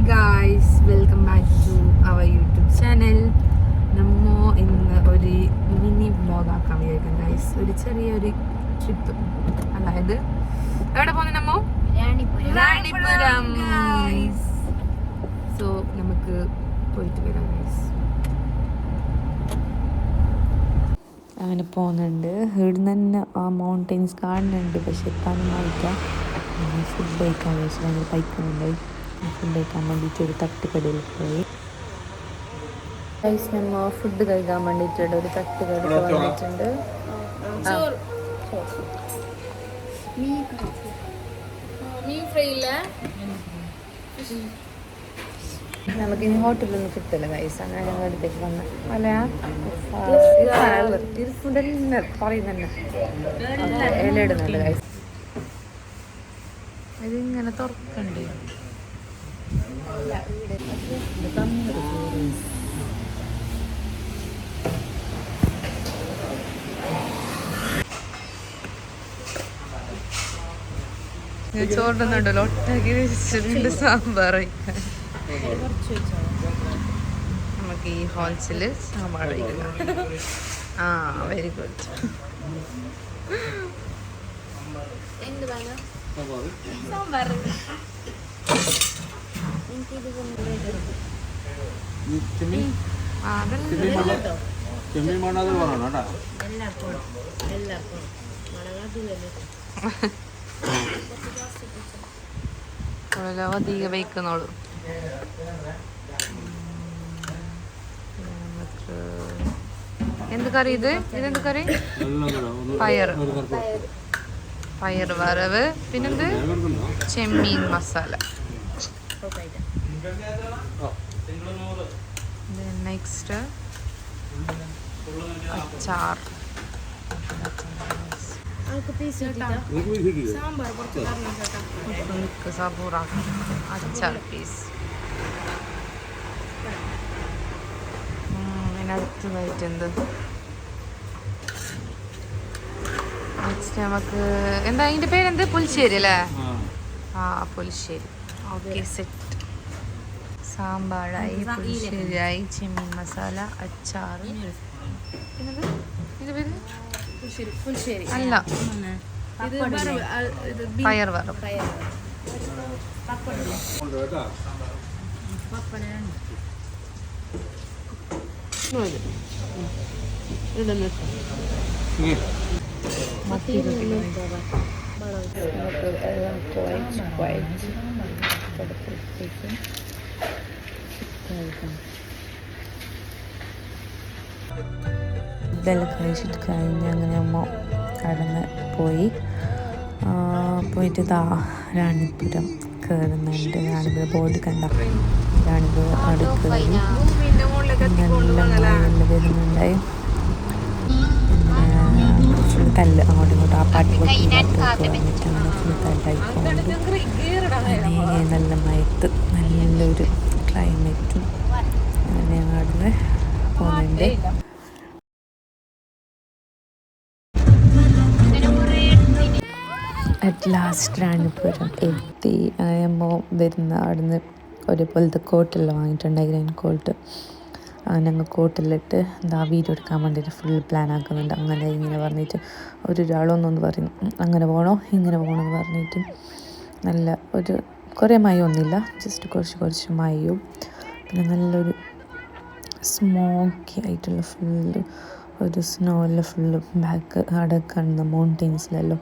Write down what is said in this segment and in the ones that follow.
Guys, welcome back to our YouTube channel. നമ്മ ഇന്ന് ഒരു മിനി വ്ലോഗ് ആക്കാൻ വിചാരിക്കും ഗായ്സ്. ഒരു ചെറിയൊരു ട്രിപ്പ്, അതായത് എവിടെ പോകുന്നു നമ്മ? റാണിപുരം. സോ നമുക്ക് പോയിട്ട് വരാം ഗായ്സ്. അങ്ങനെ പോകുന്നുണ്ട്. ഇവിടുന്ന് തന്നെ ആ മൗണ്ടെയിൻസ് കാണുന്നുണ്ട്, പക്ഷെ എത്താനും ആയിട്ടാ. ഫുഡ് കഴിക്കാൻ വിചാരിച്ചു. ഭയങ്കര കഴിക്കുന്നുണ്ടായി. ഫുഡ് കഴിക്കാൻ വേണ്ടിയിട്ട് ഒരു തട്ടുകടയിൽ പോയി. ഗൈസ്, നമ്മ ഫുഡ് കഴിക്കാൻ വേണ്ടിയിട്ട് ഒരു തട്ടുകടയിൽ വന്നിട്ടുണ്ട്. നമുക്കിനി ഹോട്ടലൊന്നും കിട്ടില്ല ഗൈസ്. അങ്ങനെ ഞങ്ങൾ അടുത്തേക്ക് വന്ന അല്ലയാ ഫുഡ് തന്നെ പറയുന്നുണ്ട്. ഇല ഇടുന്നുണ്ട് ഗൈസ്. ഇതിങ്ങനെ തുറക്കണ്ടേ? ചോറുണ്ടല്ലോ, ഒട്ടാക്കി വെച്ചിട്ടുണ്ട് സാമ്പാർ കഴിക്കാൻ. നമുക്ക് ഈ ഹോൾസില് സാമ്പാർ കഴിക്കാം. ആ, വെരി ഗുഡ്. സാമ്പാർ അധികം വയ്ക്കുന്നോളൂ. എന്ത് കറി ഇത്? ഇതെന്ത് കറി? പയർ വറവ്, പിന്നെന്ത്? ചെമ്മീൻ മസാല. നെക്സ്റ്റ് അച്ചാർ. അച്ചാർ പീസ്. അടുത്തതായിട്ട് എന്ത്? നെക്സ്റ്റ് നമുക്ക് എന്താ അതിന്റെ പേരെന്ത്? പുളിശ്ശേരി അല്ലേ? ആ, പുളിശ്ശേരി. Okay, set. സാമ്പാറായി, പുളിശ്ശേരിയായി, ചെമ്മീൻ മസാല, അച്ചാർ. ഇതിന്റെ പേര് അല്ല, പയർ വറവ്. ഇതെല്ലാം കഴിച്ചിട്ട് കഴിഞ്ഞ് അങ്ങനെ അമ്മ കടന്ന് പോയിട്ട് റാണിപുരം കയറുന്നുണ്ട്. റാണിപുരം ബോർഡ് കണ്ട റാണിപുരം അടുക്കളയിൽ നല്ല മഴ വരുന്നുണ്ടായി. ഫുൾ തല്ല് അങ്ങോട്ടും ഇങ്ങോട്ടും. ആ പാട്ട് വന്നിട്ട് അങ്ങനെ ഫുൾ തല്ലായി പോകുന്നുണ്ട്. നല്ല മയത്ത് നല്ലൊരു ക്ലൈമറ്റും അങ്ങനെ അവിടുന്ന് പോകുന്നുണ്ട്. അറ്റ് ലാസ്റ്റ് റാണിപുരം എത്തി. അങ്ങനെ വരുന്ന അവിടുന്ന് ഒരേപോലത്തെ കോട്ടെല്ലാം വാങ്ങിയിട്ടുണ്ടായി, ഗ്രീൻ കോട്ട്. ഞങ്ങൾ കോട്ടെല്ലിട്ട് എന്താ വീഡിയോ എടുക്കാൻ വേണ്ടിയിട്ട് ഫുൾ പ്ലാൻ ആക്കുന്നുണ്ട്. അങ്ങനെ ഇങ്ങനെ പറഞ്ഞിട്ട് ഒരാളൊന്നൊന്ന് പറയും, അങ്ങനെ പോകണോ ഇങ്ങനെ പോകണോ എന്ന് പറഞ്ഞിട്ട്. നല്ല ഒരു കുറേ മയമൊന്നുമില്ല, ജസ്റ്റ് കുറച്ച് മയവും പിന്നെ നല്ലൊരു സ്മോക്കി ആയിട്ടുള്ള ഫുള്ള് ഒരു സ്നോയിൽ ഫുള്ള് ബാക്ക് അവിടെ കാണുന്ന മൗണ്ടെയിൻസിലെല്ലാം.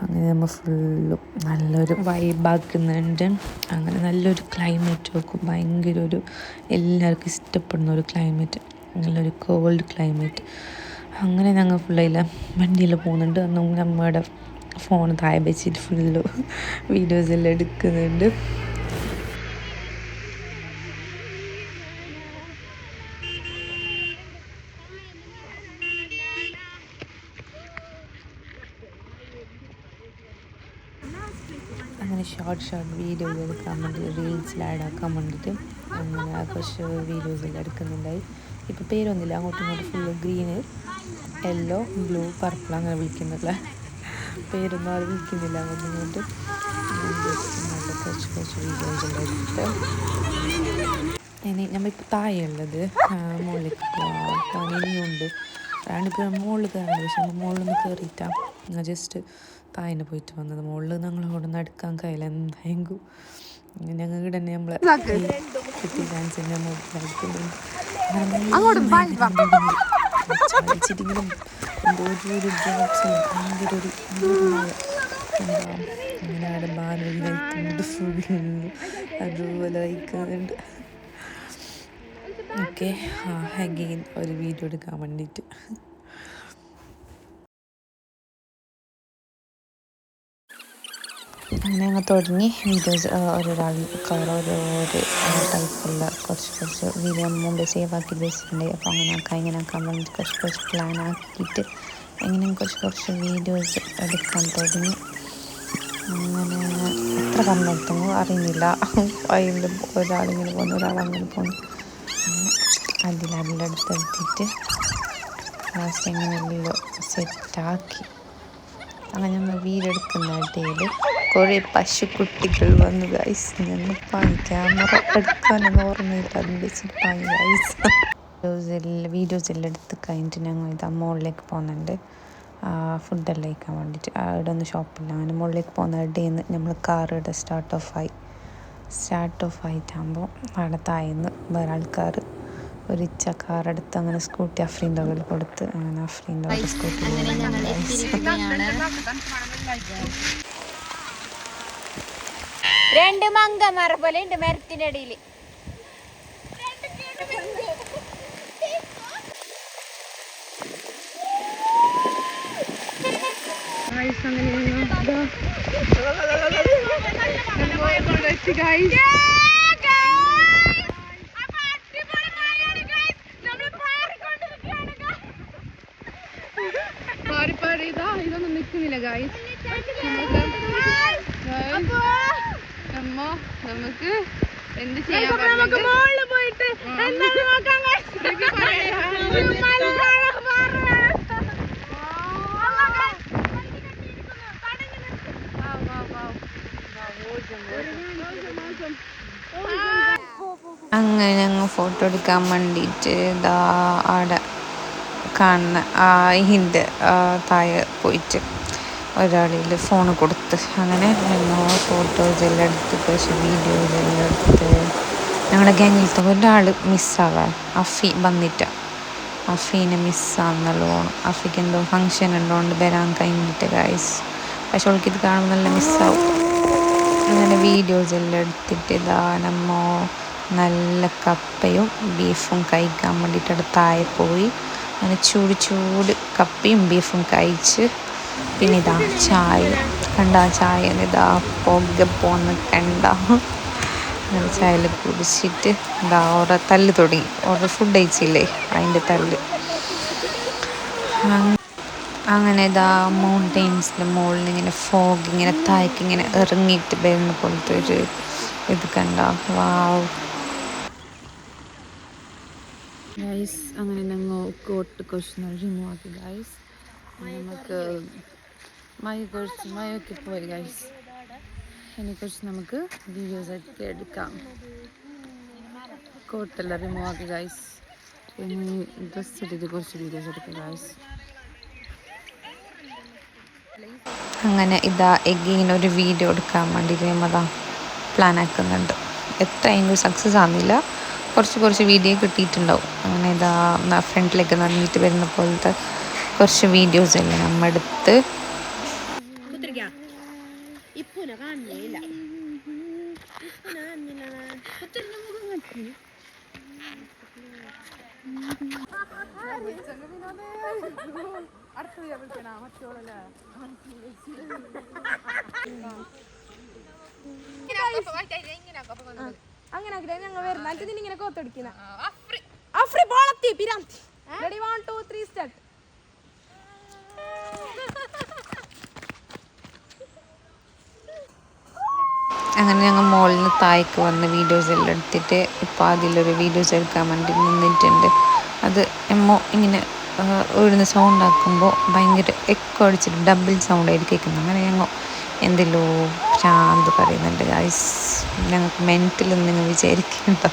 അങ്ങനെ നമ്മൾ ഫുള്ളും നല്ലൊരു വൈബാക്കുന്നുണ്ട്. അങ്ങനെ നല്ലൊരു ക്ലൈമറ്റ് വെക്കും. ഭയങ്കര ഒരു എല്ലാവർക്കും ഇഷ്ടപ്പെടുന്ന ഒരു ക്ലൈമറ്റ്, നല്ലൊരു കോൾഡ് ക്ലൈമറ്റ്. അങ്ങനെ ഞങ്ങൾ ഫുള്ളില്ല വണ്ടിയിൽ പോകുന്നുണ്ട്. അന്നും നമ്മുടെ ഫോൺ താഴെ വെച്ചിട്ട് ഫുള്ള് വീഡിയോസെല്ലാം എടുക്കുന്നുണ്ട്. അങ്ങനെ ഷോർട്ട് വീഡിയോസ് എടുക്കാൻ വേണ്ടി റീൽസിൽ ആഡ് ആക്കാൻ വേണ്ടിയിട്ട് അങ്ങനെ കുറച്ച് വീഡിയോസെല്ലാം എടുക്കുന്നുണ്ടായി. ഇപ്പോൾ പേരൊന്നുമില്ല, അങ്ങോട്ടും ഇങ്ങോട്ടും full green, yellow, blue, purple അങ്ങനെ വിളിക്കുന്നില്ല. പേരൊന്നും അറിയിക്കുന്നില്ല അങ്ങോട്ട് ജസ്റ്റ് നല്ല കുറച്ച് വീഡിയോസ് എല്ലാം എടുത്ത് ഇനി നമ്മളിപ്പോൾ താഴെയുള്ളത് മുകളിലേക്ക് പോകാൻ ഇനിയുണ്ട്. അതാണിപ്പോൾ മുകളിൽ കയറേണ്ടത്. പക്ഷെ നമ്മൾ മുകളിലൊന്ന് കയറിയിട്ടാണ് ജസ്റ്റ് താഴെ പോയിട്ട് വന്നത്. മുകളിൽ ഞങ്ങളോട് നടക്കാൻ കഴിയില്ല എന്തായെങ്കിലും. ഞങ്ങൾ ഇവിടെ തന്നെ നമ്മളെ കുട്ടി ഡാൻസ് നമ്മൾ കളിക്കുന്നുണ്ട്. ചലിച്ചിട്ടെങ്കിലും എന്തോ ഒരു ഡ്രോപ്സ് ഭയങ്കര ഒരു എന്താ ഇങ്ങനെ അവിടെ ബാനറിയിലായിട്ടുണ്ട് ഫുള്ള് അതുപോലെ വഹിക്കുന്നുണ്ട്. ഓക്കെ അഗെയിൻ ഒരു വീഡിയോ എടുക്കാൻ വേണ്ടിയിട്ട് അങ്ങനെ ഞങ്ങൾ തുടങ്ങി വീഡിയോസ് ഓരോരോ ടൈപ്പുള്ള കുറച്ച് വീഡിയോ മുമ്പേ സേവ് ആക്കി വെച്ചിട്ടുണ്ട്. അപ്പോൾ ഇങ്ങനെ ആക്കാൻ വേണ്ടിയിട്ട് കുറച്ച് പ്ലാൻ ആക്കിയിട്ട് എങ്ങനെയും കുറച്ച് വീഡിയോസ് എടുക്കാൻ തുടങ്ങി. അങ്ങനെ എത്ര പറഞ്ഞെടുത്തു അറിയുന്നില്ല. അതിൽ ഒരാളിങ്ങനെ പോകുന്നു, ഒരാളങ്ങനെ പോകുന്നു. അങ്ങനെ അതിലെടുത്തെടുത്തിട്ട് ലാസ്റ്റ് എങ്ങനെയല്ലോ സെറ്റാക്കി. അങ്ങനെ ഞങ്ങൾ വീടെടുക്കുന്ന ഇടയിൽ കുറേ പശുക്കുട്ടികൾ വന്നു ഗൈസ്. ഞങ്ങൾ ക്യാമറ എടുക്കാനൊന്നും ഓർമ്മയില്ല, അതിൻ്റെ വെച്ചിട്ടാണ് ഗൈസ്. വീഡിയോസ് എല്ലാം എടുത്ത് കഴിഞ്ഞിട്ട് ഞങ്ങൾ ഇതാ മുകളിലേക്ക് പോകുന്നുണ്ട് ഫുഡെല്ലാം കഴിക്കാൻ വേണ്ടിയിട്ട്. അവിടെ ഒന്നും ഷോപ്പില്ല. അങ്ങനെ മുകളിലേക്ക് പോകുന്ന ഇടയിൽ നമ്മൾ കാർ ഇവിടെ സ്റ്റാർട്ട് ഓഫ് ആയിട്ടാകുമ്പോൾ അവിടെ താഴ്ന്ന് വേറെ ആൾക്കാർ ഒരു കാർ എടുത്ത് അങ്ങനെ സ്കൂട്ടി അഫ്രീൻ്റെ കയ്യിൽ കൊടുത്ത് അങ്ങനെ അഫ്രീൻ്റെ സ്കൂട്ടി രണ്ട് മങ്കമാരെ പോലെ ഉണ്ട് മരത്തിൻ്റെ അടിയിൽ. ഇതൊന്നും നിൽക്കുന്നില്ല ഗൈസ്. നമുക്ക് എന്ത് ചെയ്യാൻ പോയിട്ട് അങ്ങനെ ഞങ്ങൾ ഫോട്ടോ എടുക്കാൻ വേണ്ടിയിട്ട് ഇതാ അവിടെ കാണുന്ന ഇതിൻ്റെ താഴെ പോയിട്ട് ഒരാളിൽ ഫോൺ കൊടുത്ത് അങ്ങനെ ഞങ്ങൾ ഫോട്ടോസ് എല്ലാം എടുത്ത് കുറച്ച് വീഡിയോസ് എല്ലാം എടുത്ത് ഞങ്ങളുടെ ഗാങ്ങിലത്തെ ഒരാൾ മിസ്സാകാൻ അഫി വന്നിട്ട് അഫീനെ മിസ്സാന്നല്ലോണം. അഫിക്ക് എന്തോ ഫങ്ഷൻ ഉണ്ടോണ്ട് വരാൻ കഴിഞ്ഞിട്ട് ഗൈസ്. പക്ഷെ അവൾക്കിത് കാണുമ്പോൾ നല്ല മിസ്സാവും. അങ്ങനെ വീഡിയോസ് എല്ലാം എടുത്തിട്ട് ഇതാ നമ്മ നല്ല കപ്പയും ബീഫും കഴിക്കാൻ വേണ്ടിയിട്ട് അവിടെ താഴെ പോയി. അങ്ങനെ ചൂട് കപ്പയും ബീഫും കഴിച്ച് പിന്നെ ഇതാ ചായ ചായ ഇതാ പുക പോന്ന് കണ്ട അങ്ങനെ ചായയിൽ കുടിച്ചിട്ട് ഇതാ ഓരോ തല്ല് തുടങ്ങി. ഓരോ ഫുഡ് കഴിച്ചില്ലേ അതിൻ്റെ തല്ല്. അങ്ങനെ ഇതാ മൗണ്ടെയിൻസിൻ്റെ മുകളിൽ ഇങ്ങനെ ഫോഗ് ഇങ്ങനെ താഴേക്ക് ഇങ്ങനെ ഇറങ്ങിയിട്ട് വരുന്ന പോലത്തെ ഒരു ഇത് കണ്ട. വാവ് ഗൈസ്. അങ്ങനെ ഞങ്ങൾ കോട്ട് കുറച്ച് റിമൂവ് ആക്കി ഗൈസ്. നമുക്ക് മയൊക്കെ പോയി ഗൈസ്. ഇതിനെക്കുറിച്ച് നമുക്ക് വീഡിയോസ് ഒക്കെ എടുക്കാം. കോട്ടെല്ലാം റിമൂവ് ആക്കി ഗൈസ്. ഇനി ഡ്രസ്സ് ഇട്ടിട്ട് കുറച്ച് വീഡിയോസ് എടുക്കാം ഗൈസ്. അങ്ങനെ ഇതാ എഗെയിൻ ഒരു വീഡിയോ എടുക്കാൻ വേണ്ടിയിട്ട് നമ്മളതാ പ്ലാൻ ആക്കുന്നുണ്ട്. എത്രയെങ്കിലും സക്സസ് ആകുന്നില്ല. കുറച്ച് വീഡിയോ കിട്ടിയിട്ടുണ്ടാവും. അങ്ങനെ ഇതാ ഫ്രണ്ടിലേക്ക് നടന്നിട്ട് വരുന്ന പോലത്തെ കുറച്ച് വീഡിയോസ് അല്ലേ നമ്മളെടുത്ത് അങ്ങനെ ഞങ്ങൾ വരുന്ന ഇങ്ങനെ കോത്തടിക്കുന്ന അഫ്രി പോളത്തി പിരാന്തി. Ready 1 2 3 start. അങ്ങനെ ഞങ്ങൾ മോളിൽ നിന്ന് താഴേക്ക് വന്ന് വീഡിയോസ് എല്ലാം എടുത്തിട്ട് ഇപ്പോൾ അതിലൊരു വീഡിയോസ് എടുക്കാൻ വേണ്ടി നിന്നിട്ടുണ്ട്. അത് എമ്മോ ഇങ്ങനെ ഇവിടുന്ന് സൗണ്ട് ആക്കുമ്പോൾ ഭയങ്കര എക്കോ അടിച്ചിട്ട് ഡബിൾ സൗണ്ട് ആയിട്ട് കേൾക്കുന്നത്. അങ്ങനെ ഞങ്ങൾ എന്തെല്ലോ ഭ്രാന്ത് പറയുന്നുണ്ട് ഗൈസ്. ഞങ്ങൾക്ക് മെൻറ്റലെന്ന് നിങ്ങൾ വിചാരിക്കണ്ടോ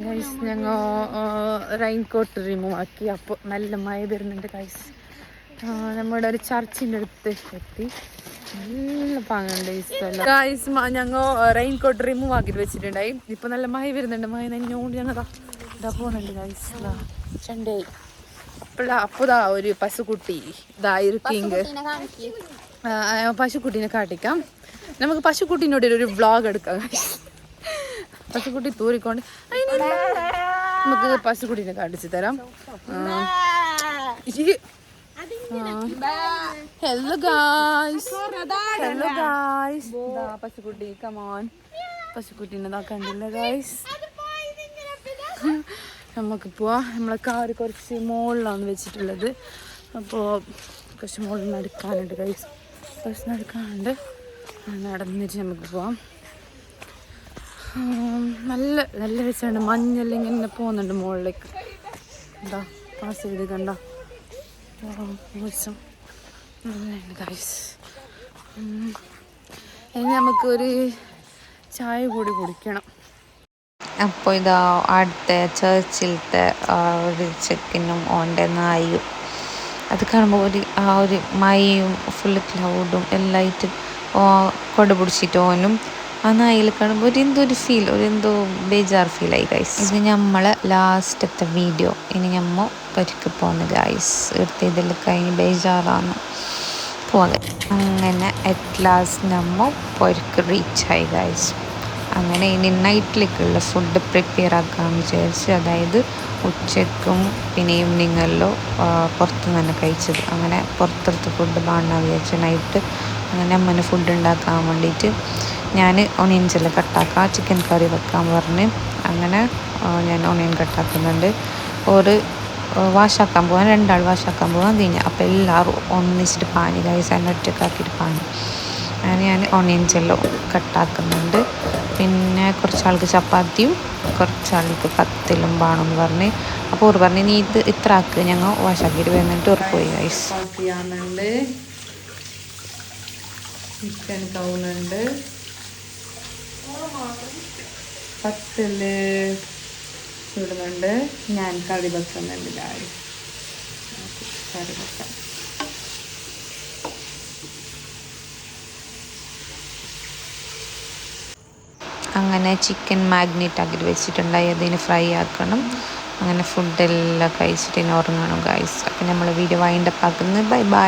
ഗൈസ്. ഞങ്ങൾ റെയിൻ കോട്ട് റിമൂവ് ആക്കി. അപ്പോൾ നല്ല മഴ വരുന്നുണ്ട് ഗൈസ്. നമ്മുടെ ഒരു ചർച്ചിൻ്റെ അടുത്ത് എത്തി. നല്ല പാങ്ങുണ്ട് ഈ സ്ഥലം ഗൈസ്. ഞങ്ങൾ റെയിൻ കോട്ട് റിമൂവ് ആക്കിയിട്ട് വെച്ചിട്ടുണ്ടായി. ഇപ്പം നല്ല മഴ വരുന്നുണ്ട്. മഴ നനഞ്ഞുകൊണ്ട് ഞങ്ങൾ ഇതാ പോകുന്നുണ്ട് ഗൈസ്. ചണ്ടേ അപ്പോഴാ ഒരു പശുക്കുട്ടി ഇതായിരിക്കിങ്. പശുക്കുട്ടീനെ കാട്ടിക്കാം. നമുക്ക് പശുക്കുട്ടീനോട് ഒരു വ്ളോഗ് എടുക്കാം. പശുക്കുട്ടി തൂറിക്കൊണ്ട് നമുക്ക് പശുക്കുട്ടീനെ കാണിച്ചു തരാം. Hello guys, hello guys. പശുക്കുട്ടി കമോൺ. പശുക്കുട്ടീനെ കണ്ടില്ല ഗായ്സ്. നമുക്ക് പോവാം. നമ്മളെ കാറ് കുറച്ച് മുകളിലാണ് വെച്ചിട്ടുള്ളത്. അപ്പോൾ കുറച്ച് മുകളിൽ നടക്കാനുണ്ട് ഗൈസ്. കുറച്ച് നടക്കാനുണ്ട്. നടന്നിട്ട് നമുക്ക് പോവാം. നല്ല നല്ല രസമുണ്ട്. മഞ്ഞെല്ലാം ഇങ്ങനെ പോകുന്നുണ്ട് മുകളിലേക്ക്. എന്താ പാസ് ചെയ്ത് കണ്ട മോശം നല്ലുണ്ട് ഗൈസ്. ഇനി നമുക്കൊരു ചായ കൂടി കുടിക്കണം. അപ്പോൾ ഇതാ അടുത്ത ചേർച്ചിലത്തെ ഒരു ചെക്കനും ഓൻ്റെ നായും അത് കാണുമ്പോൾ ഒരു മഴയും ഫുള്ള് ക്ലൗഡും എല്ലായിട്ട് കൊട പിടിച്ചിട്ട് ഓനും ആ നായിൽ കാണുമ്പോൾ എന്തോ ഫീൽ, എന്തോ ബേജാർ ഫീലായി ഗൈസ്. ഇത് നമ്മളെ ലാസ്റ്റത്തെ വീഡിയോ. ഇനി നമ്മൾ പരിക്ക് പോകുന്നു ഗൈസ്. എടുത്തതെല്ലാം കഴിഞ്ഞ് ബേജാറാണ് പോകാൻ. അങ്ങനെ അറ്റ് ലാസ്റ്റ് നമ്മൾ പരിക്ക് റീച്ചായി ഗൈസ്. അങ്ങനെ ഇനി നൈറ്റിലേക്കുള്ള ഫുഡ് പ്രിപ്പയർ ആക്കാമെന്ന് വിചാരിച്ച്, അതായത് ഉച്ചയ്ക്കും പിന്നെ ഈവനിങ്ങെല്ലാം പുറത്ത് തന്നെ കഴിച്ചത്. അങ്ങനെ പുറത്തെടുത്ത് ഫുഡ് വേണമെന്ന് വിചാരിച്ചു നൈറ്റ്. അങ്ങനെ അമ്മന് ഫുഡ് ഉണ്ടാക്കാൻ വേണ്ടിയിട്ട് ഞാൻ ഓണിയൻസ് എല്ലാം കട്ടാക്കാം, ചിക്കൻ കറി വെക്കാൻ പറഞ്ഞ് അങ്ങനെ ഞാൻ ഓണിയൻ കട്ടാക്കുന്നുണ്ട്. ഒരു വാഷാക്കാൻ പോകാൻ, രണ്ടാൾ വാഷാക്കാൻ പോകാൻ കഴിഞ്ഞാൽ അപ്പോൾ എല്ലാവരും ഒന്നിച്ചിട്ട് പാനി ഗൈസ്. എന്നെ ഒറ്റക്കാക്കിയിട്ട് പാനി. അങ്ങനെ ഞാൻ ഓണിയൻസ് എല്ലാം കട്ടാക്കുന്നുണ്ട്. പിന്നെ കുറച്ചാൾക്ക് ചപ്പാത്തിയും കുറച്ചാൾക്ക് പത്തിലും വേണമെന്ന് പറഞ്ഞ്. അപ്പോൾ ഓർ പറഞ്ഞ് നീ ഇത് ഇത്ര ആക്ക്, ഞങ്ങൾ വാഷാക്കിയിട്ട് വരുന്നിട്ട് ഓർ പോയി ഗൈസ്. ചെയ്യാനുണ്ട്, ചിക്കൻ കൗന്നുണ്ട്, പത്തില് ചുടുന്നുണ്ട്, ഞാൻ കറി വെക്കുന്നുണ്ട് ഗൈസ്. കറി വെക്കാം. അങ്ങനെ ചിക്കൻ മാഗ്നേറ്റ് ആക്കിയിട്ട് വെച്ചിട്ടുണ്ടായി, അതിന് ഫ്രൈ ആക്കണം. അങ്ങനെ ഫുഡെല്ലാം കഴിച്ചിട്ട് ഇനി ഉറങ്ങണം ഗൈസ്. അപ്പം നമ്മൾ വീഡിയോ വൈൻഡപ്പ് ആക്കുന്നത്. Bye bye.